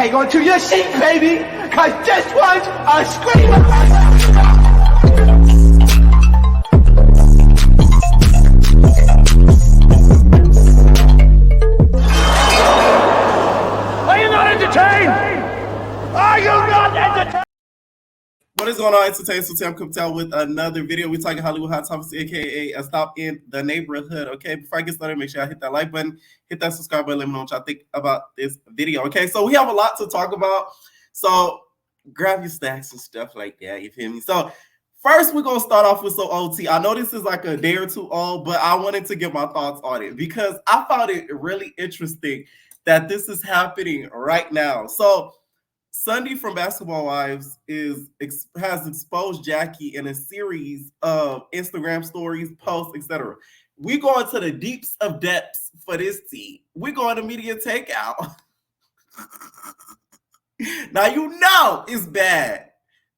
hang on to your seat, baby, because this one's a screamer. Are you not entertained? Are you not entertained? What is going on, entertainment? So I'm coming out with another video. We're talking Hollywood hot topics, aka a stop in the neighborhood. Okay, before I get started, make sure I hit that like button, hit that subscribe button, let me know what y'all think about this video. Okay, so we have a lot to talk about. So grab your snacks and stuff like that. You feel me? So first, we're gonna start off with some OT. I know this is like a day or two old, but I wanted to get my thoughts on it because I found it really interesting that this is happening right now. So Sundy from Basketball Wives has exposed Jackie in a series of Instagram stories, posts, etc. We go into the deeps of depths for this tea. We go into media takeout. Now you know it's bad.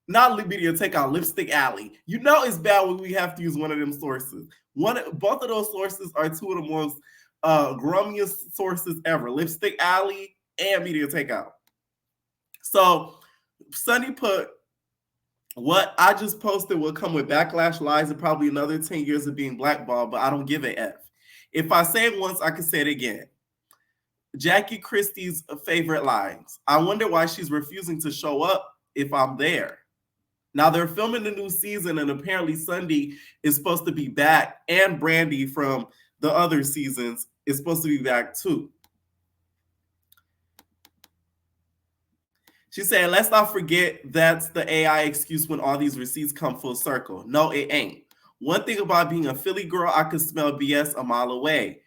Not media takeout, Lipstick Alley. You know it's bad when we have to use one of them sources. Both of those sources are two of the most grummiest sources ever: Lipstick Alley and media takeout. So Sunny put, what I just posted will come with backlash, lies, and probably another 10 years of being blackballed, but I don't give a F. If I say it once, I can say it again. Jackie Christie's favorite lines. I wonder why she's refusing to show up if I'm there. Now they're filming the new season, and apparently Sunday is supposed to be back, and Brandy from the other seasons is supposed to be back too. She said, let's not forget that's the AI excuse when all these receipts come full circle. No, it ain't. One thing about being a Philly girl, I could smell BS a mile away.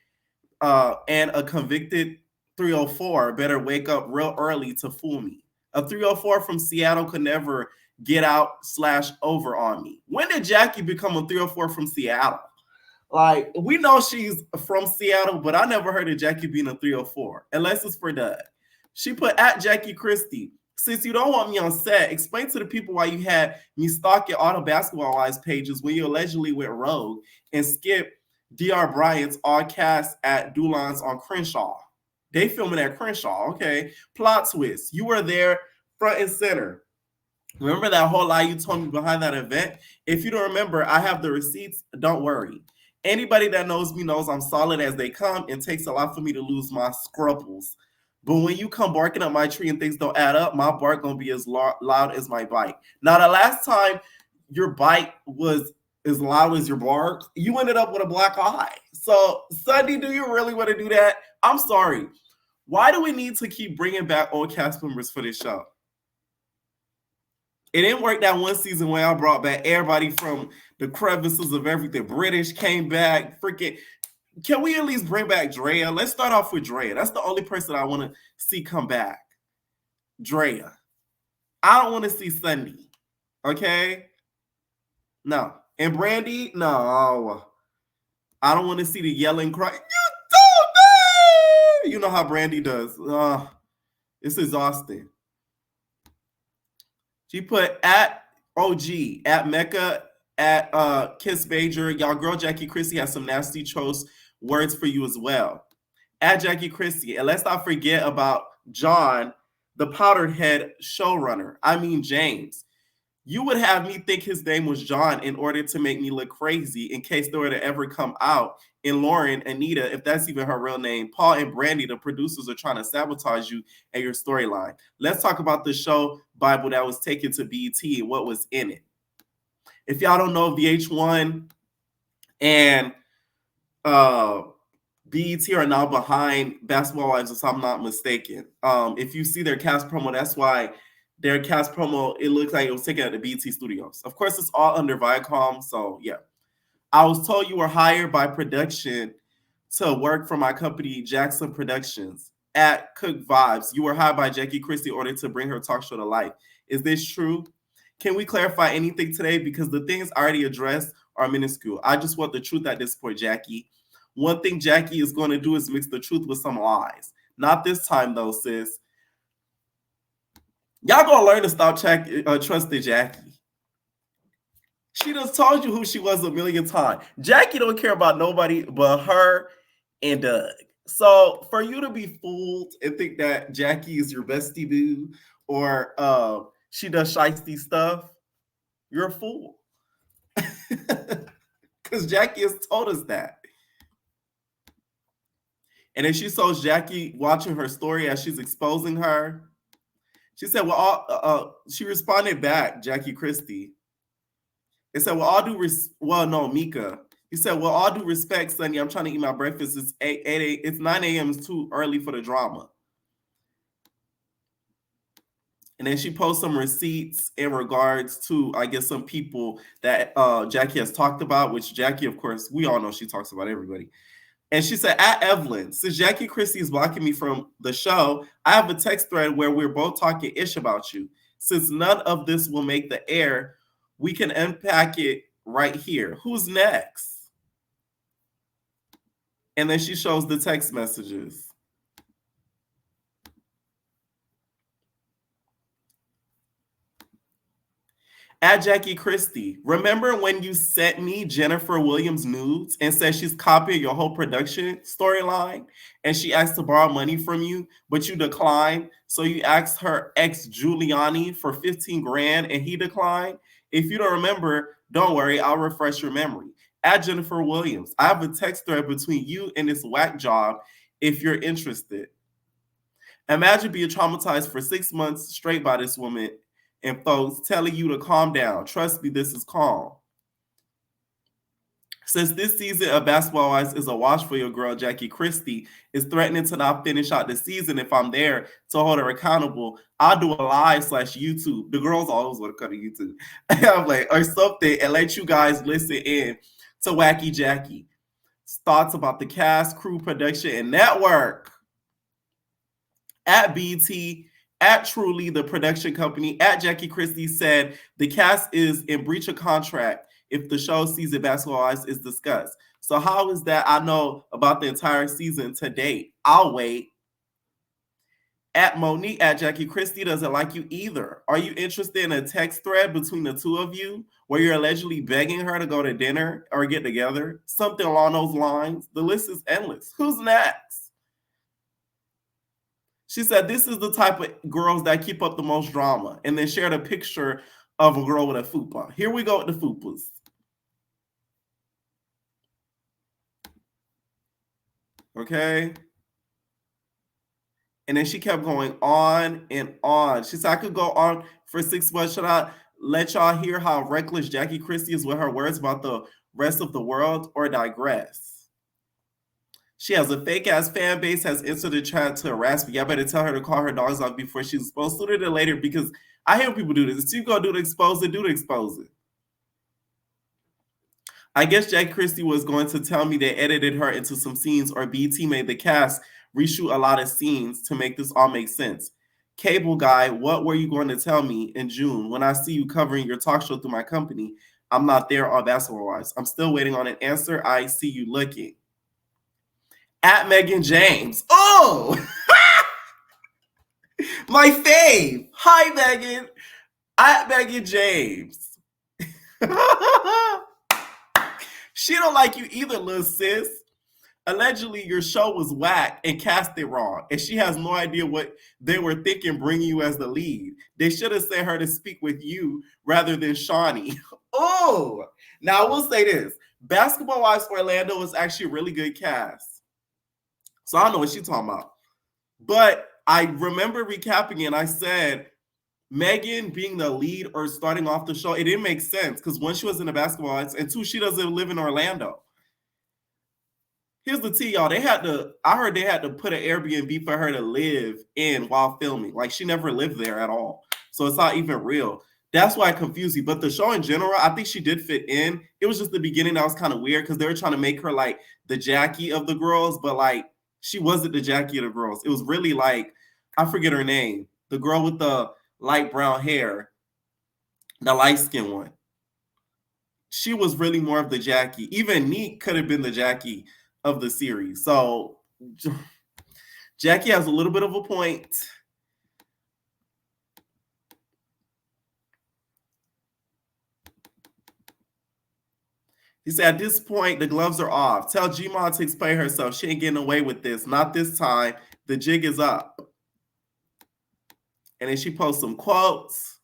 And a convicted 304 better wake up real early to fool me. A 304 from Seattle could never get out/over on me. When did Jackie become a 304 from Seattle? Like, we know she's from Seattle, but I never heard of Jackie being a 304, unless it's for Dud. She put at Jackie Christie. Since you don't want me on set, explain to the people why you had me stalking all the Basketball Wives pages when you allegedly went rogue and skipped DR Bryant's all cast at Dulon's on Crenshaw. They filming at Crenshaw, okay. Plot twist. You were there front and center. Remember that whole lie you told me behind that event? If you don't remember, I have the receipts. Don't worry. Anybody that knows me knows I'm solid as they come. It takes a lot for me to lose my scruples. But when you come barking up my tree and things don't add up, my bark gonna be as loud as my bite. Now, the last time your bite was as loud as your bark, you ended up with a black eye. So, Sunday, do you really want to do that? I'm sorry. Why do we need to keep bringing back old cast members for this show? It didn't work that one season when I brought back everybody from the crevices of everything. British came back, freaking... Can we at least bring back Drea? Let's start off with Drea. That's the only person I want to see come back. Drea. I don't want to see Sunday. Okay? No. And Brandy? No. I don't want to see the yelling cry. You told me! You know how Brandy does. It's exhausting. She put at OG, at Mecca, at Kiss Major. Y'all girl Jackie Christie has some nasty choice words for you as well. At Jackie Christie. And let's not forget about John, the powdered head showrunner. I mean James. You would have me think his name was John in order to make me look crazy in case they were to ever come out. And Lauren, Anita, if that's even her real name, Paul and Brandy, the producers, are trying to sabotage you and your storyline. Let's talk about the show Bible that was taken to BET and what was in it. If y'all don't know, VH1 and BET are now behind Basketball Wives, if I'm not mistaken. If you see their cast promo, that's why their cast promo, it looks like it was taken at the BET studios. Of course, it's all under Viacom, so yeah. I was told you were hired by production to work for my company, Jackson Productions, at Cook Vibes. You were hired by Jackie Christie in order to bring her talk show to life. Is this true? Can we clarify anything today? Because the things already addressed are minuscule. I just want the truth at this point, Jackie. One thing Jackie is going to do is mix the truth with some lies. Not this time, though, sis. Y'all going to learn to stop trusting Jackie. She just told you who she was a million times. Jackie don't care about nobody but her and Doug. So for you to be fooled and think that Jackie is your bestie boo or she does shiesty stuff, you're a fool. Because Jackie has told us that. And then she shows Jackie watching her story as she's exposing her. She said, "Well, she responded back, Jackie Christie. It said, Mika. He said, well, all due respect, Sunny, I'm trying to eat my breakfast. It's 8 it's 9 a.m. It's too early for the drama." And then she posts some receipts in regards to, I guess, some people that Jackie has talked about, which Jackie, of course, we all know she talks about everybody. And she said, at Evelyn, since Jackie Christie is blocking me from the show, I have a text thread where we're both talking ish about you. Since none of this will make the air, we can unpack it right here. Who's next? And then she shows the text messages. At Jackie Christie, remember when you sent me Jennifer Williams nudes and said she's copying your whole production storyline and she asked to borrow money from you, but you declined? So you asked her ex Giuliani for 15 grand and he declined? If you don't remember, don't worry, I'll refresh your memory. At Jennifer Williams, I have a text thread between you and this whack job if you're interested. Imagine being traumatized for 6 months straight by this woman and folks telling you to calm down. Trust me, this is calm. Since this season of Basketball Wives is a wash for your girl, Jackie Christie is threatening to not finish out the season if I'm there to hold her accountable, I'll do a live/YouTube. The girls always want to come to YouTube. I'm like, or something, and let you guys listen in to Wacky Jackie. Thoughts about the cast, crew, production, and network. At BT, at Truly, the production company, at Jackie Christie said the cast is in breach of contract if the show season Basketball Wives is discussed. So how is that? I know about the entire season to date. I'll wait. At Monique, at Jackie Christie doesn't like you either. Are you interested in a text thread between the two of you where you're allegedly begging her to go to dinner or get together? Something along those lines. The list is endless. Who's next? She said, this is the type of girls that keep up the most drama, and then shared a picture of a girl with a fupa. Here we go with the fupas. Okay. And then she kept going on and on. She said, I could go on for 6 months. Should I let y'all hear how reckless Jackie Christie is with her words about the rest of the world, or digress? She has a fake ass fan base, has entered the chat to harass me. I better tell her to call her dogs off before she's exposed sooner than later, because I hear people do this. If you go do the exposing, do the exposing. I guess Jackie Christie was going to tell me they edited her into some scenes, or BT made the cast reshoot a lot of scenes to make this all make sense. Cable guy, what were you going to tell me in June when I see you covering your talk show through my company? I'm not there on Basketball Wives. I'm still waiting on an answer. I see you looking. At Megan James. Oh, my fave. Hi, Megan. At Megan James. She don't like you either, little sis. Allegedly, your show was whack and casted wrong, and she has no idea what they were thinking bringing you as the lead. They should have sent her to speak with you rather than Shawnee. Oh, now I will say this. Basketball Wives Orlando was actually a really good cast. So I don't know what she's talking about. But I remember recapping it, and I said Megan being the lead or starting off the show, it didn't make sense because one, she was in the Basketball Wives, and two, she doesn't live in Orlando. Here's the tea, y'all. I heard they had to put an Airbnb for her to live in while filming. Like, she never lived there at all. So it's not even real. That's why it confused me. But the show in general, I think she did fit in. It was just the beginning that was kind of weird because they were trying to make her like the Jackie of the girls, but like she wasn't the Jackie of the girls. It was really like, I forget her name. The girl with the light brown hair, the light skin one. She was really more of the Jackie. Even Neek could have been the Jackie of the series. So Jackie has a little bit of a point. He said, at this point, the gloves are off. Tell Gma to explain herself. She ain't getting away with this. Not this time. The jig is up. And then she posts some quotes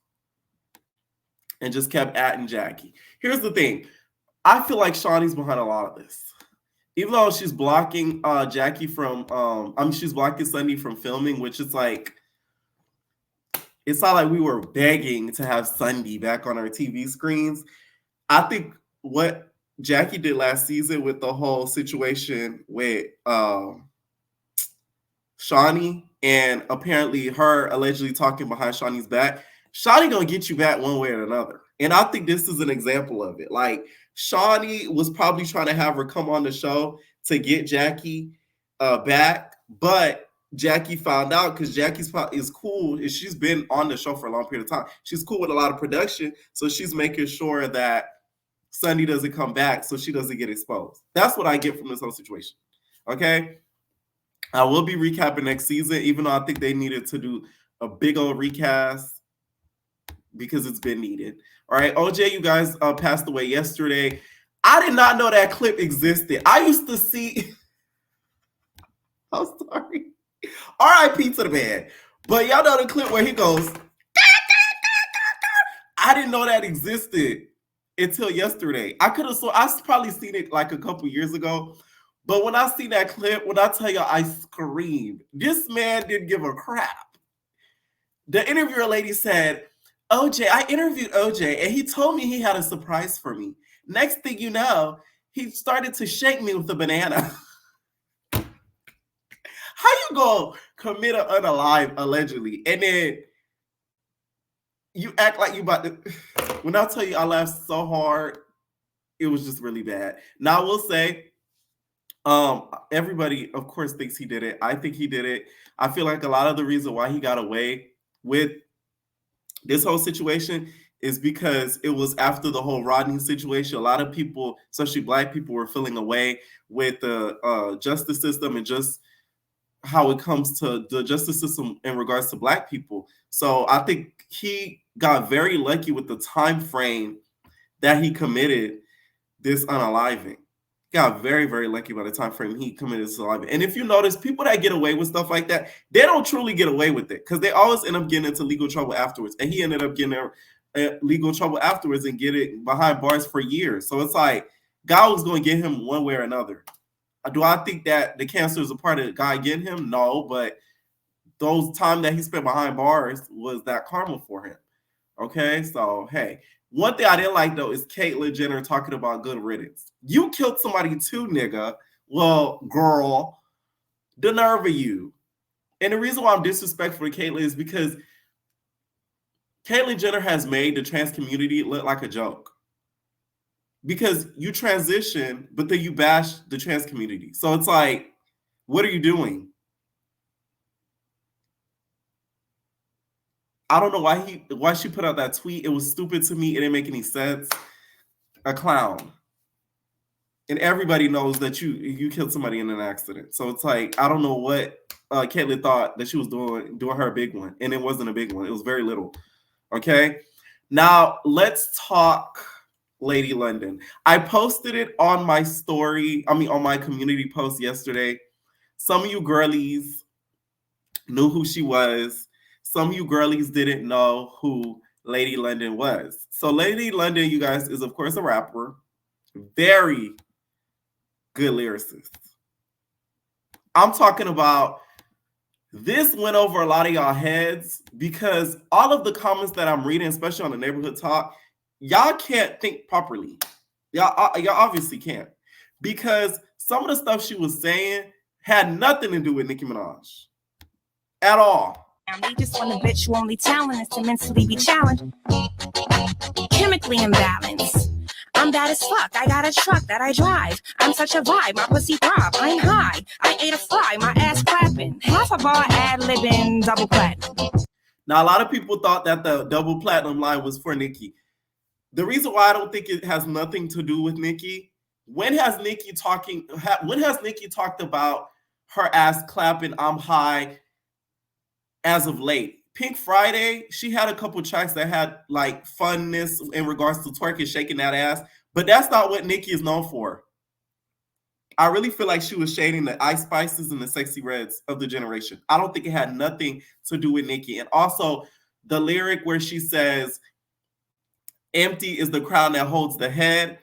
and just kept atting Jackie. Here's the thing. I feel like Shawnee's behind a lot of this. Even though she's blocking Jackie from, she's blocking Sundy from filming, which is like, it's not like we were begging to have Sundy back on our TV screens. I think what Jackie did last season with the whole situation with Shawnee and apparently her allegedly talking behind Shawnee's back, Shawnee gonna get you back one way or another. And I think this is an example of it. Like, Shawnee was probably trying to have her come on the show to get Jackie back, but Jackie found out because Jackie is cool. She's been on the show for a long period of time. She's cool with a lot of production, so she's making sure that Sundy doesn't come back so she doesn't get exposed. That's what I get from this whole situation. Okay? I will be recapping next season, even though I think they needed to do a big old recast because it's been needed. All right, OJ, you guys passed away yesterday. I did not know that clip existed. I used to see... I'm sorry. R.I.P. to the man. But y'all know the clip where he goes... I didn't know that existed until yesterday. I've probably seen it like a couple years ago. But when I see that clip, when I tell you I screamed, this man didn't give a crap. The interviewer lady said, OJ, I interviewed OJ and he told me he had a surprise for me. Next thing you know, he started to shake me with a banana. How you gonna commit an unalive allegedly and then you act like you about to... When I tell you I laughed so hard, it was just really bad. Now I will say, everybody of course thinks he did it. I think he did it. I feel like a lot of the reason why he got away with this whole situation is because it was after the whole Rodney situation. A lot of people, especially Black people, were feeling away with the justice system and just how it comes to the justice system in regards to Black people. So I think he got very lucky with the time frame that he committed this unaliving. Got very, very lucky by the time frame he committed this unaliving. And if you notice, people that get away with stuff like that, they don't truly get away with it because they always end up getting into legal trouble afterwards. And he ended up getting legal trouble afterwards and get it behind bars for years. So it's like God was going to get him one way or another. Do I think that the cancer is a part of God getting him? No, but those time that he spent behind bars was that karma for him. Okay, so hey, one thing I didn't like though is Caitlyn Jenner talking about good riddance. You killed somebody too, nigga. Well, girl, the nerve of you. And the reason why I'm disrespectful to Caitlyn is because Caitlyn Jenner has made the trans community look like a joke. Because you transition, but then you bash the trans community. So it's like, what are you doing? I don't know why she put out that tweet. It was stupid to me. It didn't make any sense. A clown. And everybody knows that you killed somebody in an accident. So it's like, I don't know what Caitlyn thought that she was doing her big one. And it wasn't a big one. It was very little. Okay? Now, let's talk Lady London. I posted it on my story, on my community post yesterday. Some of you girlies knew who she was. Some of you girlies didn't know who Lady London was. So Lady London, you guys, is of course a rapper. Very good lyricist. I'm talking about, this went over a lot of y'all heads because all of the comments that I'm reading, especially on the neighborhood talk, y'all can't think properly. Y'all obviously can't. Because some of the stuff she was saying had nothing to do with Nicki Minaj. At all. They just want a bitch who only talent is to mentally be challenged. Chemically imbalanced. I'm bad as fuck. I got a truck that I drive. I'm such a vibe. My pussy throb. I'm high. I ate a fry. My ass clapping. Half a bar ad-libbing double platinum. Now, a lot of people thought that the double platinum line was for Nicki. The reason why I don't think it has nothing to do with Nicki, when has Nicki talked about her ass clapping, I'm high, as of late? Pink Friday, she had a couple tracks that had like funness in regards to twerking, shaking that ass. But that's not what Nicki is known for. I really feel like she was shading the Ice Spices and the Sexy Reds of the generation. I don't think it had nothing to do with Nicki. And also the lyric where she says, empty is the crown that holds the head.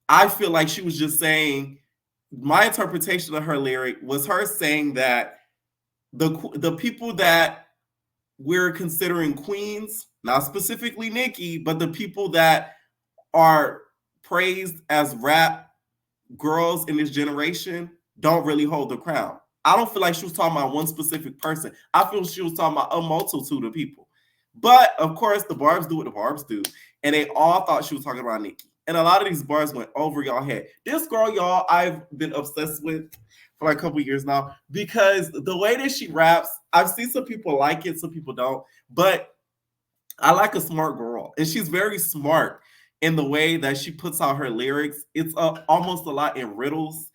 I feel like she was just saying, my interpretation of her lyric was her saying that the people that we're considering queens, not specifically Nicki, but the people that are praised as rap girls in this generation don't really hold the crown. I don't feel like she was talking about one specific person. I feel she was talking about a multitude of people. But of course, the barbs do what the barbs do. And they all thought she was talking about Nicki. And a lot of these bars went over y'all head. This girl, y'all, I've been obsessed with for like a couple years now because the way that she raps, I've seen some people like it, some people don't. But I like a smart girl. And she's very smart in the way that she puts out her lyrics. It's almost a lot in riddles.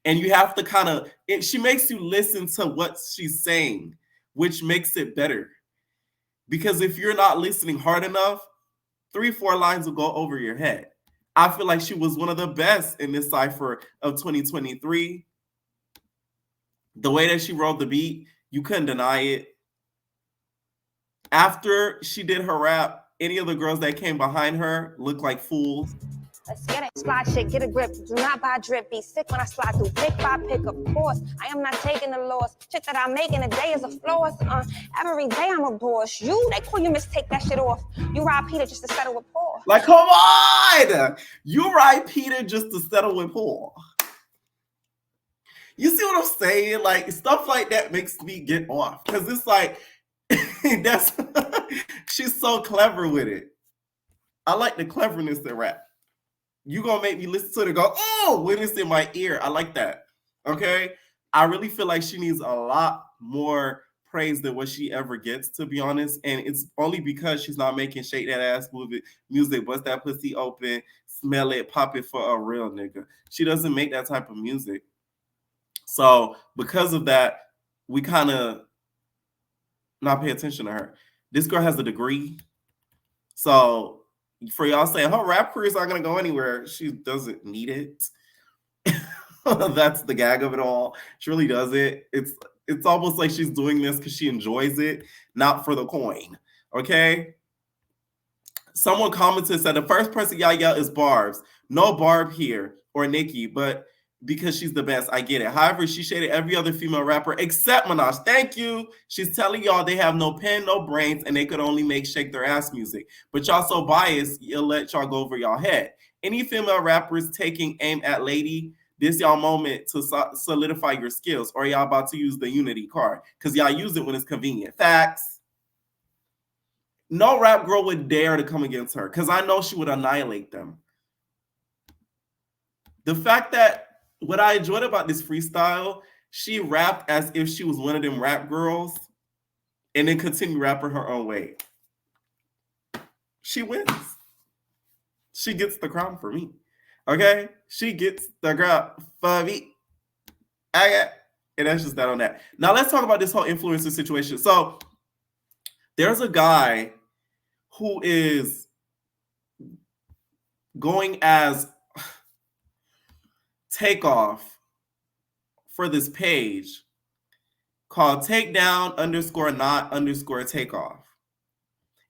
And you have to kind of, she makes you listen to what she's saying, which makes it better. Because if you're not listening hard enough, 3-4 lines will go over your head. I feel like she was one of the best in this cypher of 2023. The way that she wrote the beat, you couldn't deny it. After she did her rap, any of the girls that came behind her looked like fools. Let's get it. Slide shit, get a grip. Do not buy drip. Be sick when I slide through. Pick by pick, of course. I am not taking the loss. Shit that I make in a day is a floss. Every day I'm a boss. They call you mistake that shit off. You ride Peter just to settle with Paul. Like, come on! You ride Peter just to settle with Paul. You see what I'm saying? Like, stuff like that makes me get off. Because it's like, that's she's so clever with it. I like the cleverness in rap. You gonna make me listen to it and go, oh, when it's in my ear. I like that. Okay? I really feel like she needs a lot more praise than what she ever gets, to be honest. And it's only because she's not making shake that ass music, bust that pussy open, smell it, pop it for a real nigga. She doesn't make that type of music. So because of that, we kind of not pay attention to her. This girl has a degree. So for y'all saying her rap career is not going to go anywhere, she doesn't need it. That's the gag of it all. She really does it. It's almost like she's doing this because she enjoys it, not for the coin. Okay? Someone commented, said the first person y'all yell is Barbs. No Barb here or Nicki, but because she's the best, I get it. However, she shaded every other female rapper except Minaj. Thank you. She's telling y'all they have no pen, no brains, and they could only make shake their ass music. But y'all so biased, you'll let y'all go over y'all head. Any female rappers taking aim at Lady, this y'all moment to solidify your skills, or y'all about to use the unity card because y'all use it when it's convenient. Facts. No rap girl would dare to come against her because I know she would annihilate them. The fact that what I enjoyed about this freestyle, she rapped as if she was one of them rap girls and then continued rapping her own way. She wins. She gets the crown for me. Okay? She gets the crown for me. And that's just that on that. Now let's talk about this whole influencer situation. So there's a guy who is going as Takeoff for this page called takedown_not_takeoff.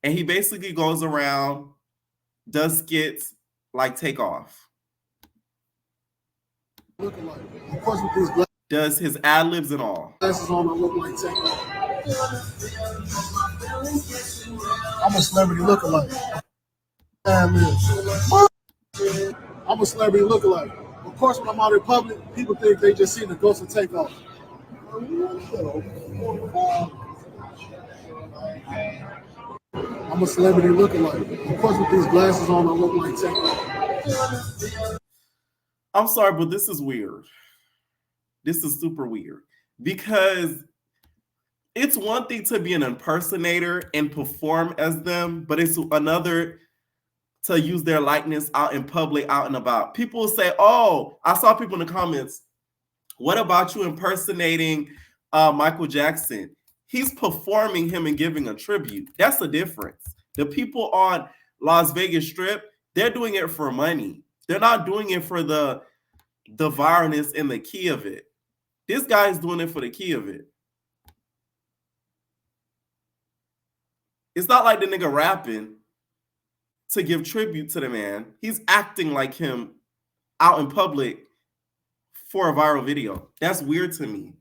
And he basically goes around, does skits like Takeoff. Looking like, of course, with these does his ad-libs and all. glasses on, I look like Takeoff. I'm a celebrity lookalike. I'm a celebrity lookalike. Of course, when I'm out in public, people think they just seen the ghost of Takeoff. I'm a celebrity lookalike. Of course, with these glasses on, I look like Takeoff. I'm sorry, but this is weird. This is super weird because it's one thing to be an impersonator and perform as them, but it's another to use their likeness out in public, out and about. People say, oh, I saw people in the comments, what about you impersonating Michael Jackson? He's performing him and giving a tribute. That's the difference. The people on Las Vegas Strip, They're doing it for money. They're not doing it for the viralness and the key of it. This guy is doing it for the key of it. It's not like the nigga rapping to give tribute to the man. He's acting like him out in public for a viral video. That's weird to me.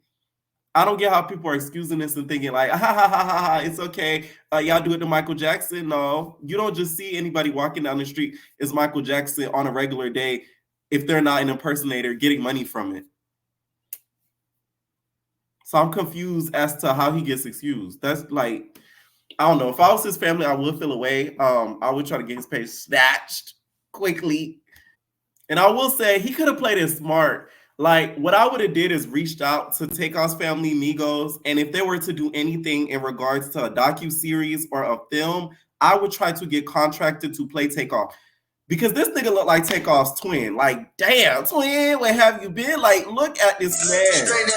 I don't get how people are excusing this and thinking like, ha ha ha ha ha, it's okay. Y'all do it to Michael Jackson. No, you don't just see anybody walking down the street as Michael Jackson on a regular day if they're not an impersonator getting money from it. So I'm confused as to how he gets excused. That's like, I don't know. If I was his family, I would feel away. I would try to get his page snatched quickly. And I will say he could have played it smart. Like, what I would have did is reached out to Takeoff's family, Migos, and if they were to do anything in regards to a docuseries or a film, I would try to get contracted to play Takeoff. Because this nigga look like Takeoff's twin. Like, damn, twin, where have you been? Like, look at this man.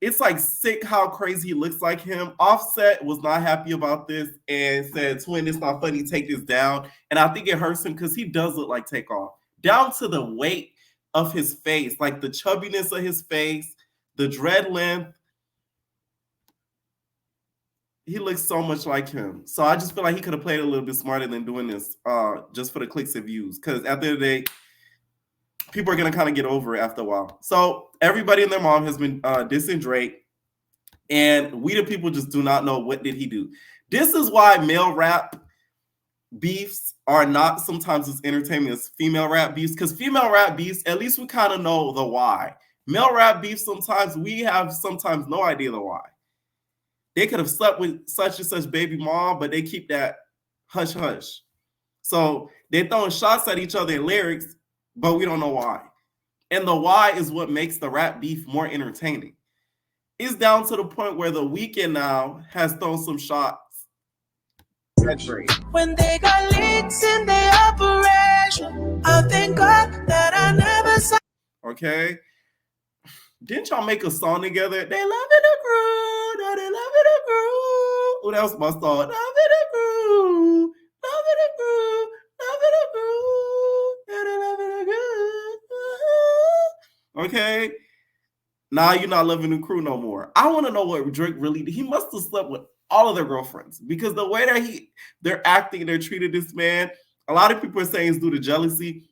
It's like sick how crazy he looks like him. Offset was not happy about this and said, twin, it's not funny, take this down. And I think it hurts him because he does look like Takeoff. Down to the weight of his face, like the chubbiness of his face, the dread length. He looks so much like him. So I just feel like he could have played a little bit smarter than doing this just for the clicks and views. Because at the end of the day, people are going to kind of get over it after a while. So everybody and their mom has been dissing Drake. And we the people just do not know what did he do. This is why male rap beefs are not sometimes as entertaining as female rap beefs. Because female rap beefs, at least we kind of know the why. Male rap beefs, sometimes we have sometimes no idea the why. They could have slept with such and such baby mom, but they keep that hush hush. So they're throwing shots at each other in lyrics, but we don't know why. And the why is what makes the rap beef more entertaining. It's down to the point where The Weeknd now has thrown some shots at Drake. When they got leaks in their operation, I thank God that I never saw. Okay? Didn't y'all make a song together? They love it a groove. No, they love it a groove. Oh, that was my song. Love it a groove. Love it a groove. Love it a groove. Yeah, they love it a groove. Okay? Now you're not loving the crew no more. I want to know what Drake really did. He must have slept with all of their girlfriends because the way that they're acting and they're treating this man, a lot of people are saying it's due to jealousy.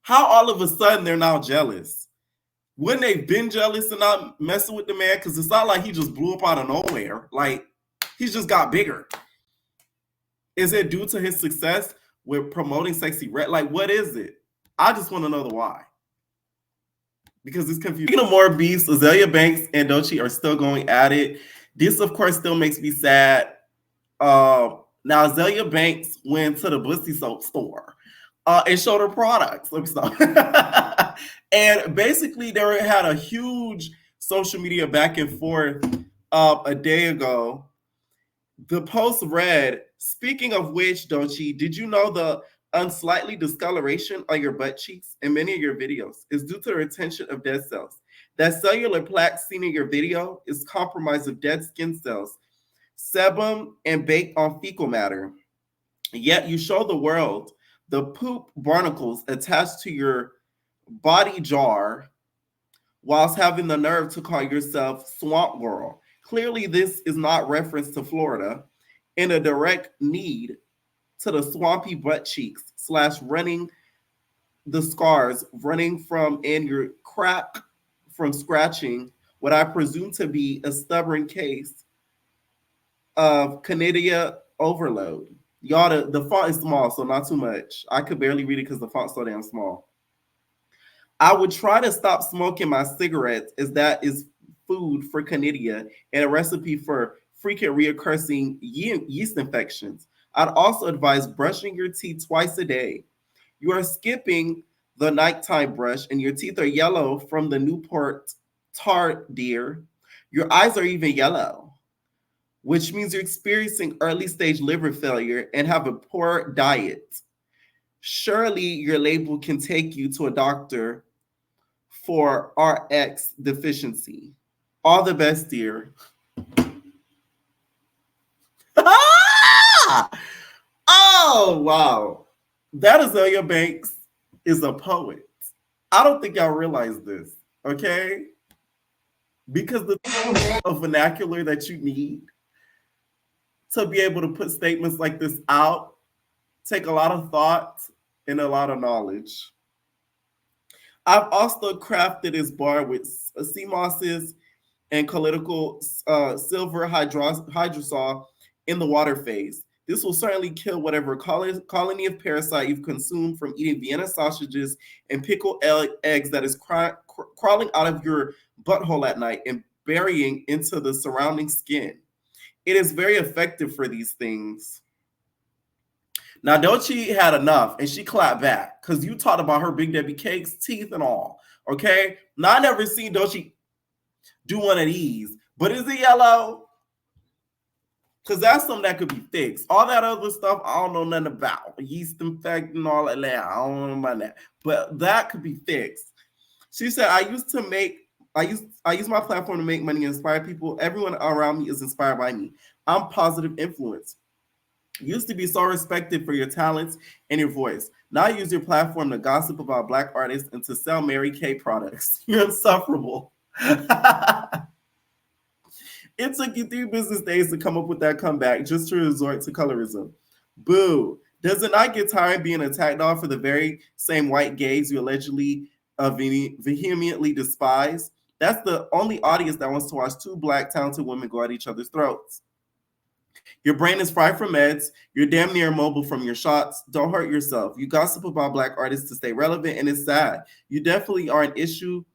How all of a sudden they're now jealous? Wouldn't they been jealous and not messing with the man? Because it's not like he just blew up out of nowhere. Like, he's just got bigger. Is it due to his success with promoting Sexy Red? Like, what is it? I just want to know the why. Because it's confusing. Speaking of more beefs, Azealia Banks and Doechii are still going at it. This, of course, still makes me sad. Now, Azealia Banks went to the Bussy Soap store and showed her products. Let me stop. And basically, they had a huge social media back and forth a day ago. The post read, speaking of which, Doechii, did you know the unsightly discoloration on your butt cheeks in many of your videos is due to the retention of dead cells? That cellular plaque seen in your video is compromised of dead skin cells, sebum, and baked on fecal matter. Yet you show the world the poop barnacles attached to your body jar whilst having the nerve to call yourself Swamp Girl. Clearly, this is not reference to Florida in a direct need to the swampy butt cheeks / running the scars running from in your crack from scratching what I presume to be a stubborn case of chlamydia overload. Y'all, the font is small, so not too much. I could barely read it because the font's so damn small. I would try to stop smoking my cigarettes as that is food for chlamydia and a recipe for frequent reoccurring yeast infections. I'd also advise brushing your teeth twice a day. You are skipping the nighttime brush and your teeth are yellow from the Newport tart, dear. Your eyes are even yellow, which means you're experiencing early stage liver failure and have a poor diet. Surely your label can take you to a doctor for RX deficiency. All the best, dear. Oh Oh, wow. That Azalea Banks is a poet. I don't think y'all realize this, okay? Because the of vernacular that you need to be able to put statements like this out take a lot of thought and a lot of knowledge. I've also crafted this bar with sea mosses and colloidal silver hydrosol in the water phase. This will certainly kill whatever colony of parasite you've consumed from eating Vienna sausages and pickled eggs that is crawling out of your butthole at night and burying into the surrounding skin. It is very effective for these things. Now, Doechii had enough, and she clapped back because you talked about her Big Debbie cakes, teeth, and all. Okay? Now, I never seen Doechii do one of these, but is it yellow? Because that's something that could be fixed. All that other stuff, I don't know nothing about. Yeast infection and all that. I don't know about that. But that could be fixed. She said, I use my platform to make money and inspire people. Everyone around me is inspired by me. I'm positive influence. Used to be so respected for your talents and your voice. Now use your platform to gossip about Black artists and to sell Mary Kay products. You're insufferable. It took you 3 business days to come up with that comeback just to resort to colorism. Boo. Does it not get tired being attacked on for the very same white gays you allegedly vehemently despise? That's the only audience that wants to watch 2 Black talented women go at each other's throats. Your brain is fried from meds. You're damn near immobile from your shots. Don't hurt yourself. You gossip about Black artists to stay relevant, and it's sad. You definitely are an issue,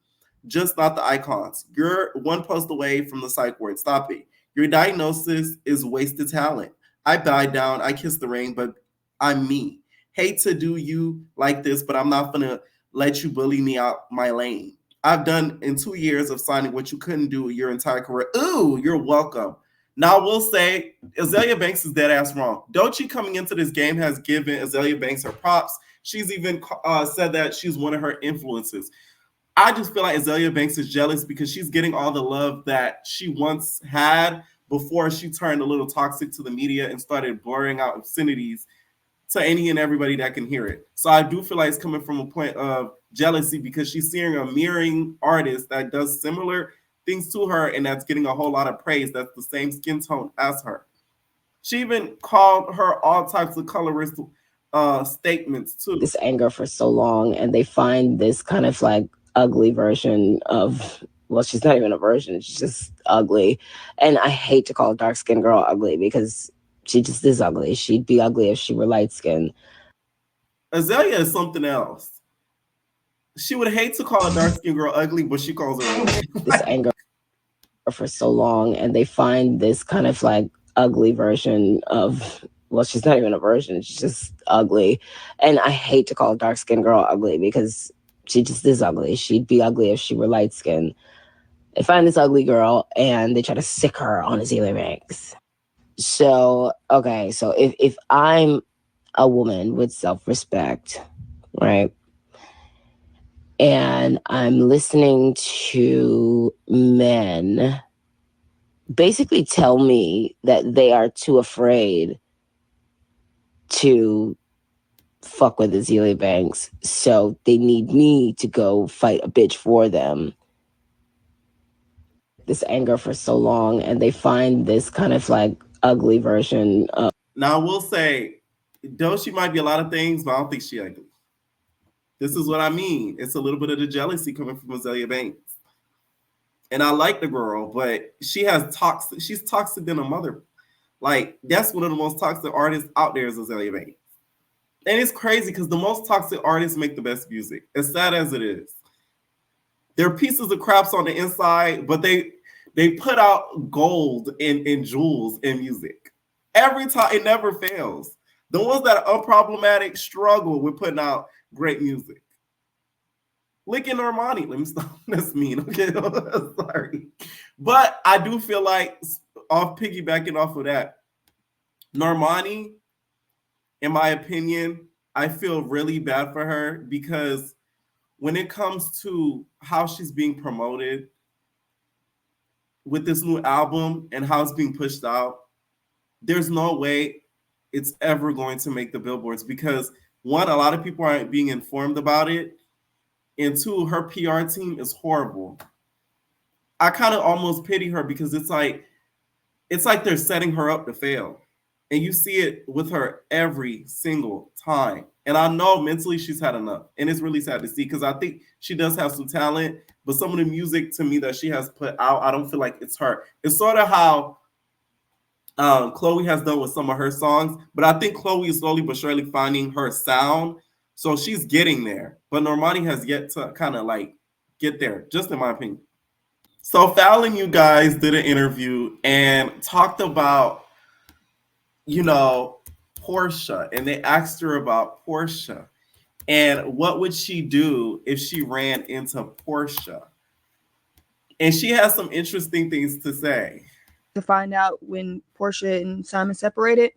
just not the icons. You're one post away from the psych ward. Stop it. Your diagnosis is wasted talent. I bowed down. I kissed the ring, but I'm me. Hate to do you like this, but I'm not going to let you bully me out my lane. I've done in 2 years of signing what you couldn't do your entire career. Ooh, you're welcome. Now, we'll say Azalea Banks is dead ass wrong. Doechii coming into this game has given Azalea Banks her props. She's even said that she's one of her influences. I just feel like Azalea Banks is jealous because she's getting all the love that she once had before she turned a little toxic to the media and started blurring out obscenities to any and everybody that can hear it. So I do feel like it's coming from a point of jealousy because she's seeing a mirroring artist that does similar things to her and that's getting a whole lot of praise. That's the same skin tone as her. She even called her all types of colorist statements too. This anger for so long, and they find this kind of like ugly version of, well, she's not even a version, she's just ugly. And I hate to call a dark-skinned girl ugly because she just is ugly. She'd be ugly if she were light-skinned. Azalea is something else. She would hate to call a dark-skinned girl ugly, but she calls her ugly. This anger for so long, and they find this kind of like ugly version of, well, she's not even a version, she's just ugly. And I hate to call a dark-skinned girl ugly because she just is ugly. She'd be ugly if she were light-skinned. They find this ugly girl and they try to sick her on Azalea Banks. So, okay, so if I'm a woman with self-respect, right, and I'm listening to men basically tell me that they are too afraid to fuck with Azalea Banks, so they need me to go fight a bitch for them. This anger for so long, and they find this kind of like ugly version of. Now, I will say, Doechii might be a lot of things, but I don't think she ugly. This is what I mean. It's a little bit of the jealousy coming from Azalea Banks. And I like the girl, but she has toxic. She's toxic than a mother. Like, that's one of the most toxic artists out there is Azalea Banks. And it's crazy because the most toxic artists make the best music, as sad as it is. They're pieces of craps on the inside, but they put out gold and jewels in music. Every time, it never fails. The ones that are unproblematic struggle with putting out great music. Look at Normani. Let me stop. That's mean. Okay, sorry. But I do feel like, piggybacking off of that, Normani, in my opinion, I feel really bad for her because when it comes to how she's being promoted with this new album and how it's being pushed out, there's no way it's ever going to make the billboards because one, a lot of people aren't being informed about it, and two, her PR team is horrible. I kind of almost pity her because it's like they're setting her up to fail. And you see it with her every single time. And I know mentally she's had enough. And it's really sad to see because I think she does have some talent. But some of the music to me that she has put out, I don't feel like it's her. It's sort of how Chloe has done with some of her songs. But I think Chloe is slowly but surely finding her sound. So she's getting there. But Normani has yet to kind of like get there, just in my opinion. So Fallon, you guys did an interview and talked about, you know, Porsha, and they asked her about Porsha and what would she do if she ran into Porsha. And she has some interesting things to say. To find out when Porsha and Simon separated?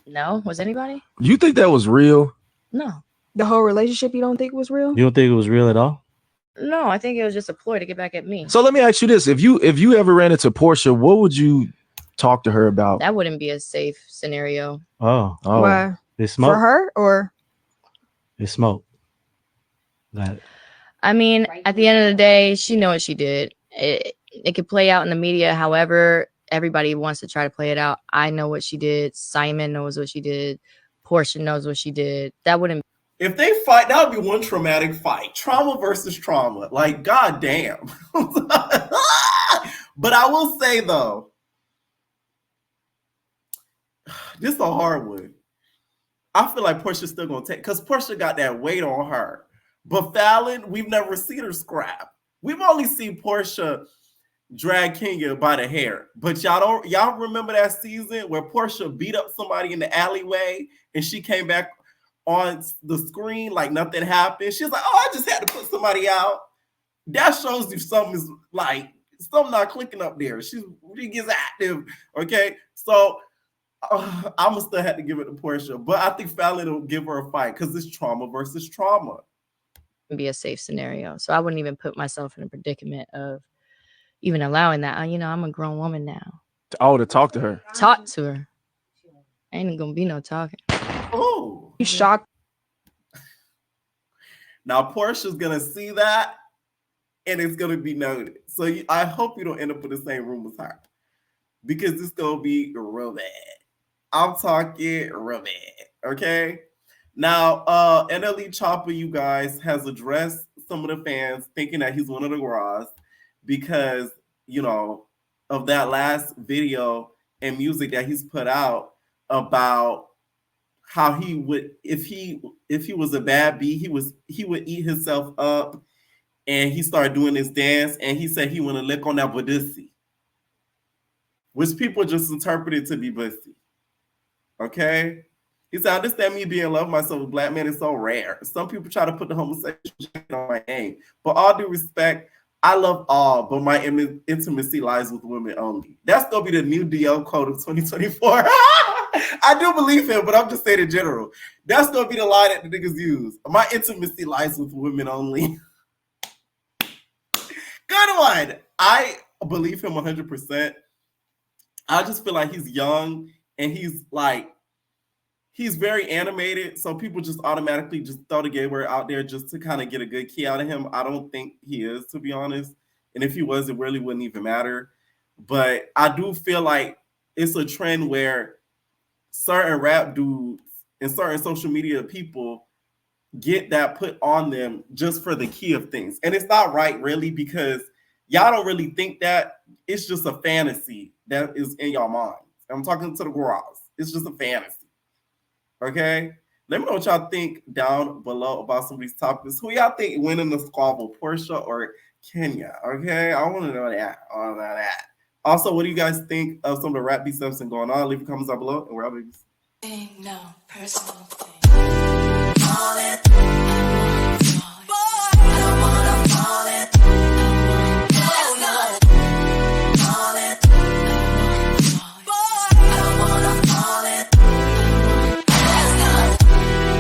No, was anybody? You think that was real? No. The whole relationship you don't think was real? You don't think it was real at all? No, I think it was just a ploy to get back at me. So let me ask you this: if you ever ran into Porsha, what would you talk to her about? That wouldn't be a safe scenario. Oh. Why? It's smoke. For her or? It's smoke. That. I mean, at the end of the day, she know what she did. It could play out in the media however everybody wants to try to play it out. I know what she did. Simon knows what she did. Porsha knows what she did. That wouldn't. If they fight, that would be one traumatic fight. Trauma versus trauma. Like, goddamn. But I will say, though, this is a hard one. I feel like Porsha's still going to take, because Porsha got that weight on her. But Fallon, we've never seen her scrap. We've only seen Porsha drag Kenya by the hair. But y'all remember that season where Porsha beat up somebody in the alleyway and she came back on the screen like nothing happened? She's like, oh, I just had to put somebody out. That shows you something not clicking up there. She gets active, okay? So I must have had to give it to Porsha. But I think Fallon will give her a fight because it's trauma versus trauma. Be a safe scenario. So I wouldn't even put myself in a predicament of even allowing that. You know, I'm a grown woman now. Oh, to talk to her. Talk to her. Ain't gonna be no talking. Oh, You shocked? Now Porsha's gonna see that, and it's gonna be noted. So I hope you don't end up in the same room as her, because it's gonna be real bad. I'm talking real bad. Okay. Now, NLE Chopper, you guys, has addressed some of the fans thinking that he's one of the Gras because, you know, of that last video and music that he's put out about how he would, if he was a bad bee, he would eat himself up, and he started doing this dance, and he said he want to lick on that bussy, which people just interpreted to be bussy. Okay. He said, I understand me being in love with myself. A black man is so rare. Some people try to put the homosexual jacket on my name. But all due respect, I love all, but my intimacy lies with women only. That's going to be the new DL code of 2024. I do believe him, but I'm just saying in general. That's going to be the line that the niggas use. My intimacy lies with women only. Good one. I believe him 100%. I just feel like he's young, and he's very animated, so people just automatically just throw the gay word out there just to kind of get a good key out of him. I don't think he is, to be honest. And if he was, it really wouldn't even matter. But I do feel like it's a trend where certain rap dudes and certain social media people get that put on them just for the key of things. And it's not right, really, because y'all don't really think that. It's just a fantasy that is in your mind. I'm talking to the girls. It's just a fantasy. Okay, let me know what y'all think down below about some of these topics. Who y'all think winning the squabble, Porsha or Kenya? Okay, I want to know that. Also, what do you guys think of some of the rap beats that's been going on? Leave your comments down below, and we're out, babies. No personal thing.